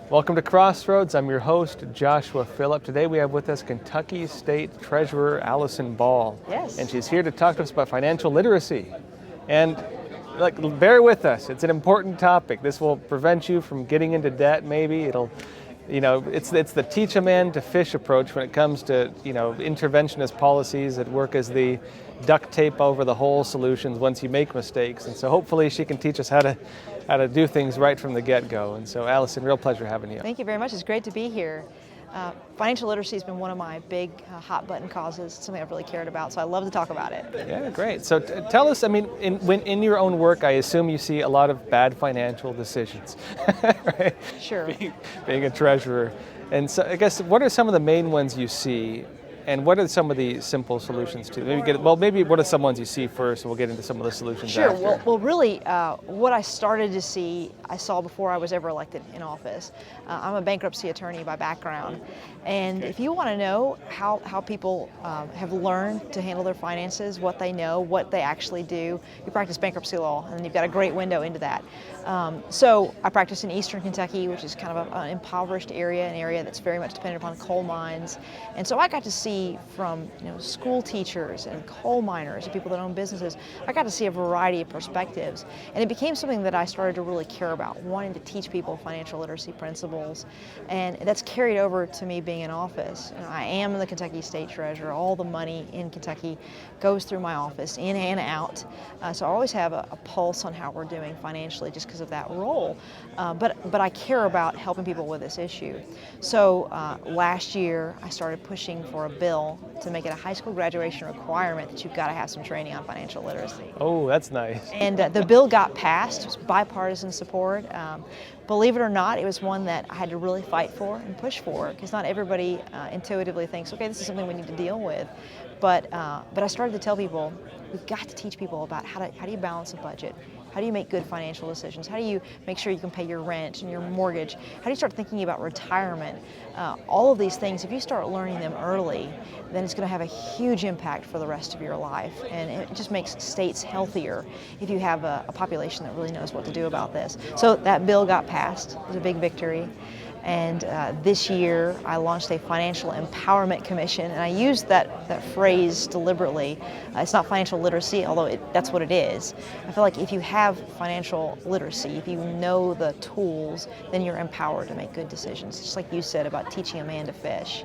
Welcome to Crossroads. I'm your host, Joshua Phillip. Today we have with us Kentucky State Treasurer Allison Ball. Yes. And she's here to talk to us about financial literacy. And bear with us. It's an important topic. This will prevent you from getting into debt maybe. It's the teach a man to fish approach when it comes to, interventionist policies that work as the duct tape over the whole solutions once you make mistakes. And so hopefully she can teach us how to do things right from the get-go. And so Allison, real pleasure having you. Thank you very much. It's great to be here. Financial literacy has been one of my big hot button causes, something I've really cared about, so I love to talk about it. Yeah, great. So tell us, in your own work, I assume you see a lot of bad financial decisions, right? Sure. Being a treasurer. And so I guess, what are some of the main ones you see? And what are some of the simple solutions to? Maybe what are some ones you see first, and we'll get into some of the solutions Sure. after. Well, really, what I started to see, I saw before I was ever elected in office. I'm a bankruptcy attorney by background, and if you want to know how people have learned to handle their finances, what they know, what they actually do, you practice bankruptcy law, and you've got a great window into that. So I practice in Eastern Kentucky, which is kind of an impoverished area, an area that's very much dependent upon coal mines, and so I got to see from school teachers and coal miners and people that own businesses, I got to see a variety of perspectives, and it became something that I started to really care about, wanting to teach people financial literacy principles, and that's carried over to me being in office. I am the Kentucky State Treasurer. All the money in Kentucky goes through my office, in and out, so I always have a pulse on how we're doing financially just because of that role, but I care about helping people with this issue. So last year I started pushing for a bill to make it a high school graduation requirement that you've got to have some training on financial literacy. Oh, that's nice. And the bill got passed. It was bipartisan support. Believe it or not, it was one that I had to really fight for and push for, because not everybody intuitively thinks, okay, this is something we need to deal with. But I started to tell people, we've got to teach people about how do you balance a budget? How do you make good financial decisions? How do you make sure you can pay your rent and your mortgage? How do you start thinking about retirement? All of these things, if you start learning them early, then it's going to have a huge impact for the rest of your life. And it just makes states healthier if you have a population that really knows what to do about this. So that bill got passed. It was a big victory. And this year, I launched a financial empowerment commission, and I used that phrase deliberately. It's not financial literacy, although that's what it is. I feel like if you have financial literacy, if you know the tools, then you're empowered to make good decisions, just like you said about teaching a man to fish.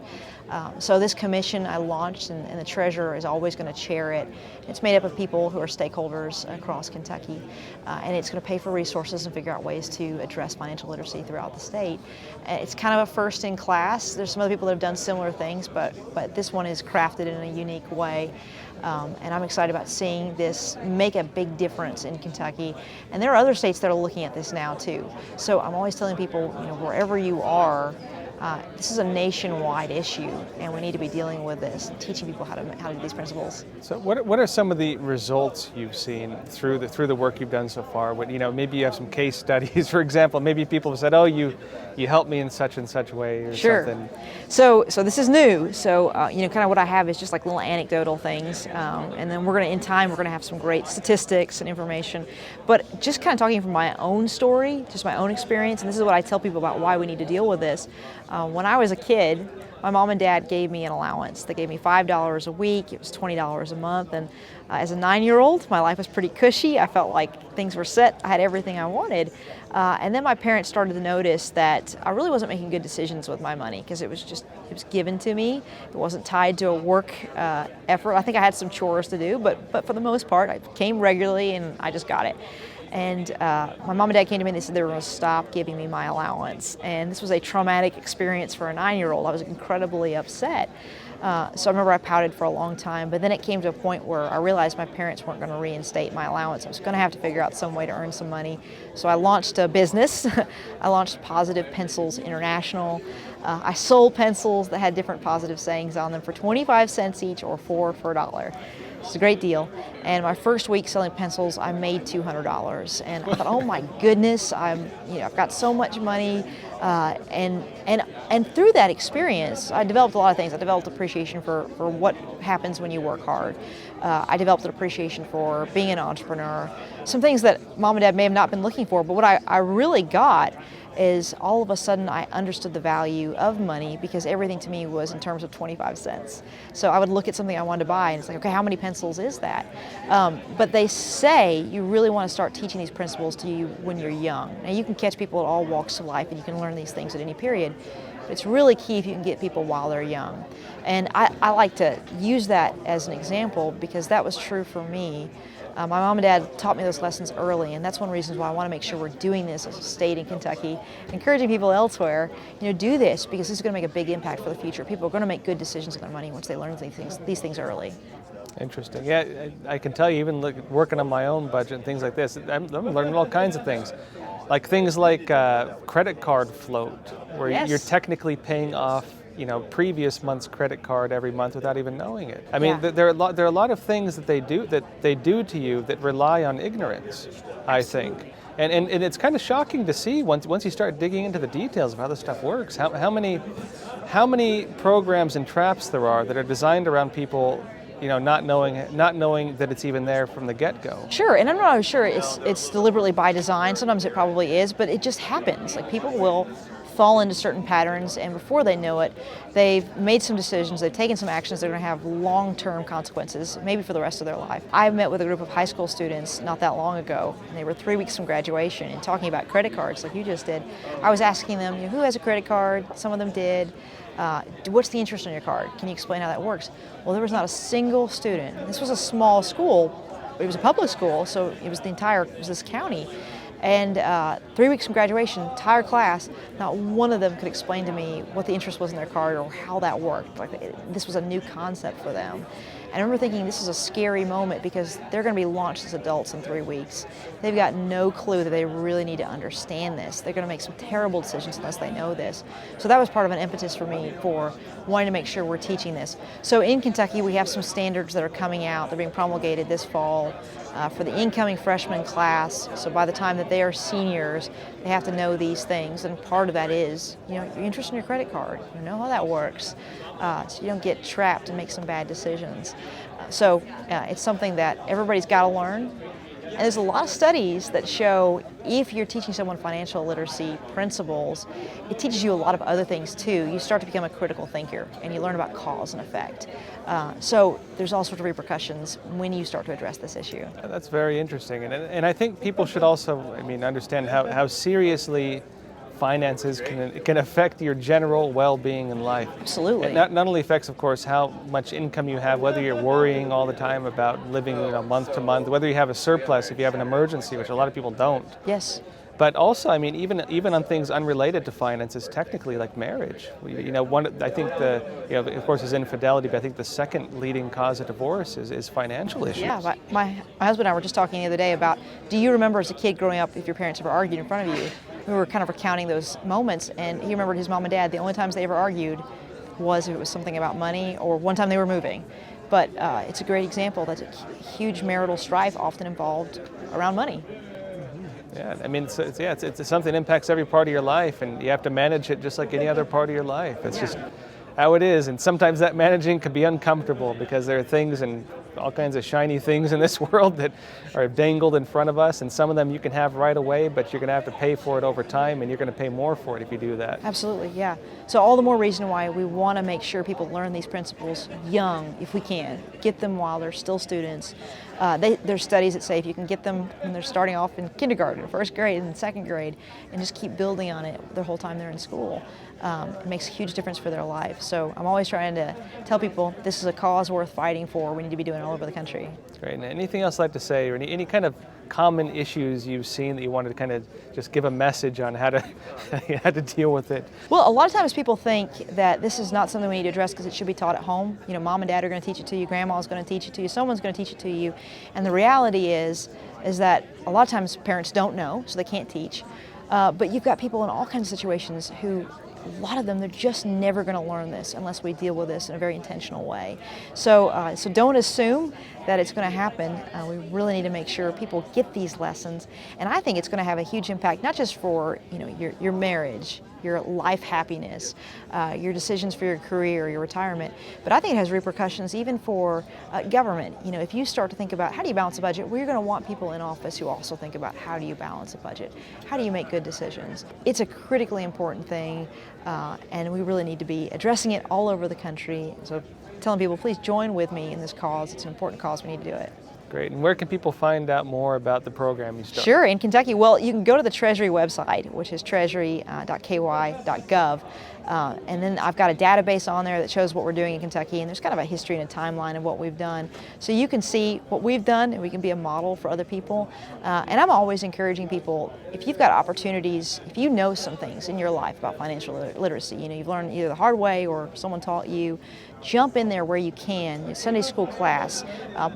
So this commission I launched, and the treasurer is always going to chair it. It's made up of people who are stakeholders across Kentucky, and it's going to pay for resources and figure out ways to address financial literacy throughout the state. It's kind of a first in class. There's some other people that have done similar things, but this one is crafted in a unique way. And I'm excited about seeing this make a big difference in Kentucky. And there are other states that are looking at this now too. So I'm always telling people, wherever you are, this is a nationwide issue, and we need to be dealing with this and teaching people how to do these principles. So what are some of the results you've seen through the work you've done so far? Maybe you have some case studies, for example. Maybe people have said, "Oh, you helped me in such and such way," or sure. something. So this is new. So kind of what I have is just like little anecdotal things, and then in time we're gonna have some great statistics and information. But just kind of talking from my own story, just my own experience, and this is what I tell people about why we need to deal with this. When I was a kid, my mom and dad gave me an allowance. They gave me $5 a week. It was $20 a month. And as a 9-year-old, my life was pretty cushy. I felt like things were set. I had everything I wanted. And then my parents started to notice that I really wasn't making good decisions with my money, because it was given to me. It wasn't tied to a work effort. I think I had some chores to do, but for the most part, I came regularly and I just got it. And my mom and dad came to me and they said they were going to stop giving me my allowance. And this was a traumatic experience for a 9-year-old. I was incredibly upset. So I remember I pouted for a long time, but then it came to a point where I realized my parents weren't going to reinstate my allowance. I was going to have to figure out some way to earn some money. So I launched a business. I launched Positive Pencils International. I sold pencils that had different positive sayings on them for 25 cents each, or 4 for $1. It's a great deal. And my first week selling pencils, I made $200. And I thought, oh my goodness, I've got so much money. And through that experience, I developed a lot of things. I developed appreciation for what happens when you work hard. I developed an appreciation for being an entrepreneur. Some things that mom and dad may have not been looking for, but what I really got is all of a sudden I understood the value of money because everything to me was in terms of 25 cents. So I would look at something I wanted to buy and it's like, okay, how many pencils is that? But they say you really want to start teaching these principles to you when you're young. Now you can catch people at all walks of life and you can learn these things at any period. But it's really key if you can get people while they're young. And I like to use that as an example because that was true for me. My mom and dad taught me those lessons early, and that's one of the reasons why I want to make sure we're doing this as a state in Kentucky, encouraging people elsewhere, do this because this is going to make a big impact for the future. People are going to make good decisions with their money once they learn these things early. Interesting. Yeah, I can tell you, even working on my own budget and things like this, I'm learning all kinds of things. Like things like credit card float, where Yes. you're technically paying off previous month's credit card every month without even knowing it. I mean, Yeah. there are a lot of things that they do to you that rely on ignorance, I think. And it's kind of shocking to see once you start digging into the details of how this stuff works, how many programs and traps there are that are designed around people not knowing that it's even there from the get-go. Sure, and I'm not always sure it's deliberately by design. Sometimes it probably is, but it just happens. Like people will fall into certain patterns, and before they know it, they've made some decisions, they've taken some actions that are going to have long-term consequences, maybe for the rest of their life. I met with a group of high school students not that long ago, and they were 3 weeks from graduation, and talking about credit cards like you just did. I was asking them, who has a credit card? Some of them did. What's the interest on your card? Can you explain how that works? Well, there was not a single student. This was a small school, but it was a public school, so it was this county. And 3 weeks from graduation, entire class, not one of them could explain to me what the interest was in their card or how that worked. This was a new concept for them. And I remember thinking this is a scary moment because they're going to be launched as adults in 3 weeks. They've got no clue that they really need to understand this. They're going to make some terrible decisions unless they know this. So that was part of an impetus for me for wanting to make sure we're teaching this. So in Kentucky, we have some standards that are coming out. They're being promulgated this fall for the incoming freshman class. So by the time that they are seniors, they have to know these things. And part of that is, your interest in your credit card. You know how that works. So you don't get trapped and make some bad decisions. So it's something that everybody's got to learn. And there's a lot of studies that show if you're teaching someone financial literacy principles, it teaches you a lot of other things too. You start to become a critical thinker and you learn about cause and effect. So there's all sorts of repercussions when you start to address this issue. That's very interesting. And I think people should also, understand how seriously finances can affect your general well-being in life. Absolutely. It not only affects, of course, how much income you have, whether you're worrying all the time about living month to month, whether you have a surplus if you have an emergency, which a lot of people don't. Yes. But also, even on things unrelated to finances, technically, like marriage. I think of course, is infidelity, but I think the second leading cause of divorce is financial issues. Yeah, but my husband and I were just talking the other day about, do you remember as a kid growing up if your parents ever argued in front of you? We were kind of recounting those moments, and he remembered his mom and dad, the only times they ever argued was if it was something about money or one time they were moving. But it's a great example that huge marital strife often involved around money. Yeah, it's something that impacts every part of your life, and you have to manage it just like any other part of your life. It's just how it is, and sometimes that managing can be uncomfortable because there are things and all kinds of shiny things in this world that are dangled in front of us, and some of them you can have right away, but you're going to have to pay for it over time, and you're going to pay more for it if you do that. Absolutely, yeah. So all the more reason why we want to make sure people learn these principles young, if we can. Get them while they're still students. There's studies that say if you can get them when they're starting off in kindergarten, first grade, and second grade, and just keep building on it the whole time they're in school, it makes a huge difference for their life. So I'm always trying to tell people this is a cause worth fighting for. We need to be doing it all over the country. Great. And anything else you'd like to say, or any kind of common issues you've seen that you wanted to kind of just give a message on how to deal with it? Well, a lot of times people think that this is not something we need to address because it should be taught at home. Mom and dad are going to teach it to you, grandma's going to teach it to you, someone's going to teach it to you. And the reality is that a lot of times parents don't know, so they can't teach. But you've got people in all kinds of situations who a lot of them, they're just never going to learn this unless we deal with this in a very intentional way. So, so don't assume that it's going to happen. We really need to make sure people get these lessons, and I think it's going to have a huge impact, not just for your marriage, your life happiness, your decisions for your career, your retirement, but I think it has repercussions even for government. If you start to think about how do you balance a budget, well, you're going to want people in office who also think about how do you balance a budget, how do you make good decisions. It's a critically important thing, and we really need to be addressing it all over the country. So telling people, please join with me in this cause. It's an important cause. We need to do it. Great. And where can people find out more about the program you started? Sure, in Kentucky, well, you can go to the Treasury website, which is treasury.ky.gov. And then I've got a database on there that shows what we're doing in Kentucky, and there's kind of a history and a timeline of what we've done. So you can see what we've done, and we can be a model for other people. And I'm always encouraging people, if you've got opportunities, if you know some things in your life about financial literacy, you've learned either the hard way or someone taught you, jump in there where you can. Sunday school class,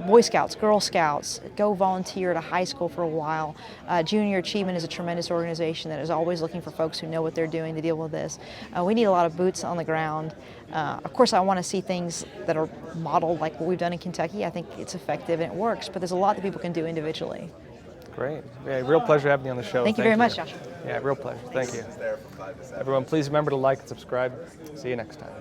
Boy Scouts, Girl Scouts, go volunteer at a high school for a while. Junior Achievement is a tremendous organization that is always looking for folks who know what they're doing to deal with this. We need a lot of boots on the ground. Of course, I want to see things that are modeled like what we've done in Kentucky. I think it's effective and it works, but there's a lot that people can do individually. Great. Yeah, real pleasure having you on the show. Thank you very much, Joshua. Yeah, real pleasure. Thank you. Everyone, please remember to like and subscribe. See you next time.